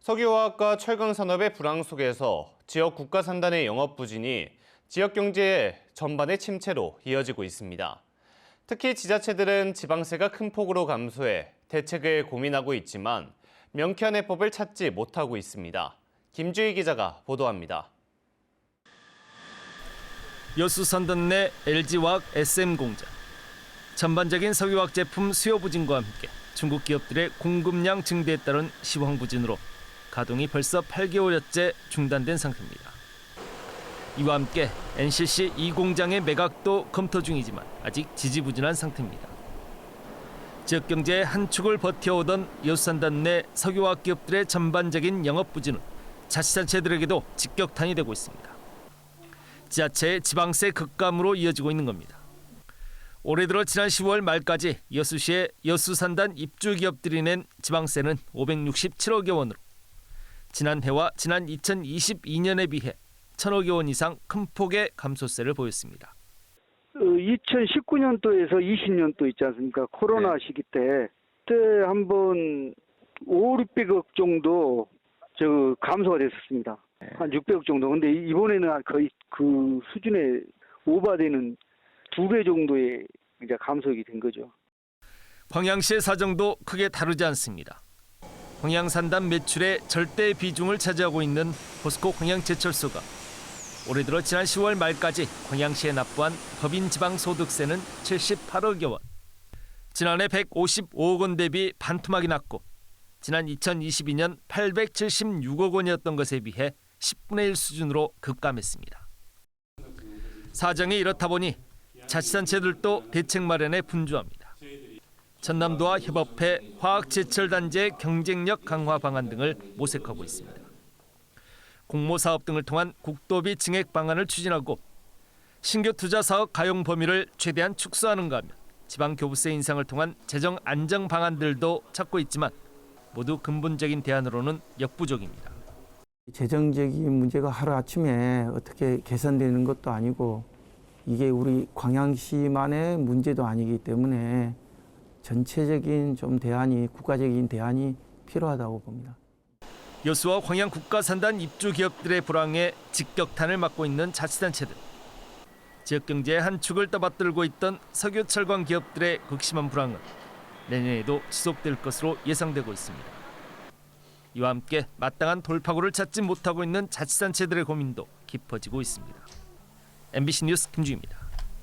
석유화학과 철강산업의 불황 속에서 지역 국가산단의 영업 부진이 지역 경제 전반의 침체로 이어지고 있습니다. 특히 지자체들은 지방세가 큰 폭으로 감소해 대책을 고민하고 있지만 명쾌한 해법을 찾지 못하고 있습니다. 김주희 기자가 보도합니다. 여수산단 내 LG화학 SM공장. 전반적인 석유화학 제품 수요 부진과 함께 중국 기업들의 공급량 증대에 따른 시황 부진으로 가동이 벌써 8개월여째 중단된 상태입니다. 이와 함께 NCC 2공장의 매각도 검토 중이지만 아직 지지부진한 상태입니다. 지역 경제의 한 축을 버텨오던 여수산단 내 석유화학 기업들의 전반적인 영업 부진은 자치단체들에게도 직격탄이 되고 있습니다. 지자체의 지방세 급감으로 이어지고 있는 겁니다. 올해 들어 지난 10월 말까지 여수시의 여수산단 입주 기업들이 낸 지방세는 567억여 원으로 지난해와 지난 2022년에 비해 1,000억여 원 이상 큰 폭의 감소세를 보였습니다. 2019년도에서 20년도 있지 않습니까? 코로나 시기 때 한번 500~600억 정도 감소가 됐었습니다. 한 600억 정도. 근데 이번에는 거의 그 수준에 오버되는 2배 정도의 이제 감소액이 된 거죠. 광양시의 사정도 크게 다르지 않습니다. 광양산단 매출의 절대 비중을 차지하고 있는 포스코 광양제철소가 올해 들어 지난 10월 말까지 광양시에 납부한 법인 지방소득세는 78억여 원. 지난해 155억 원 대비 반토막이 났고 지난 2022년 876억 원이었던 것에 비해 10분의 1 수준으로 급감했습니다. 사정이 이렇다 보니 자치단체들도 대책 마련에 분주합니다. 전남도와 협업해 화학제철단지의 경쟁력 강화 방안 등을 모색하고 있습니다. 공모사업 등을 통한 국도비 증액 방안을 추진하고 신규 투자 사업 가용 범위를 최대한 축소하는가 하면 지방교부세 인상을 통한 재정 안정 방안들도 찾고 있지만 모두 근본적인 대안으로는 역부족입니다. 재정적인 문제가 하루아침에 어떻게 개선되는 것도 아니고 이게 우리 광양시만의 문제도 아니기 때문에 전체적인 국가적인 대안이 필요하다고 봅니다. 여수와 광양 국가산단 입주 기업들의 불황에 직격탄을 맞고 있는 자치단체들. 지역 경제의 한 축을 떠받들고 있던 석유 철강 기업들의 극심한 불황은 내년에도 지속될 것으로 예상되고 있습니다. 이와 함께 마땅한 돌파구를 찾지 못하고 있는 자치단체들의 고민도 깊어지고 있습니다. MBC 뉴스 김주희입니다.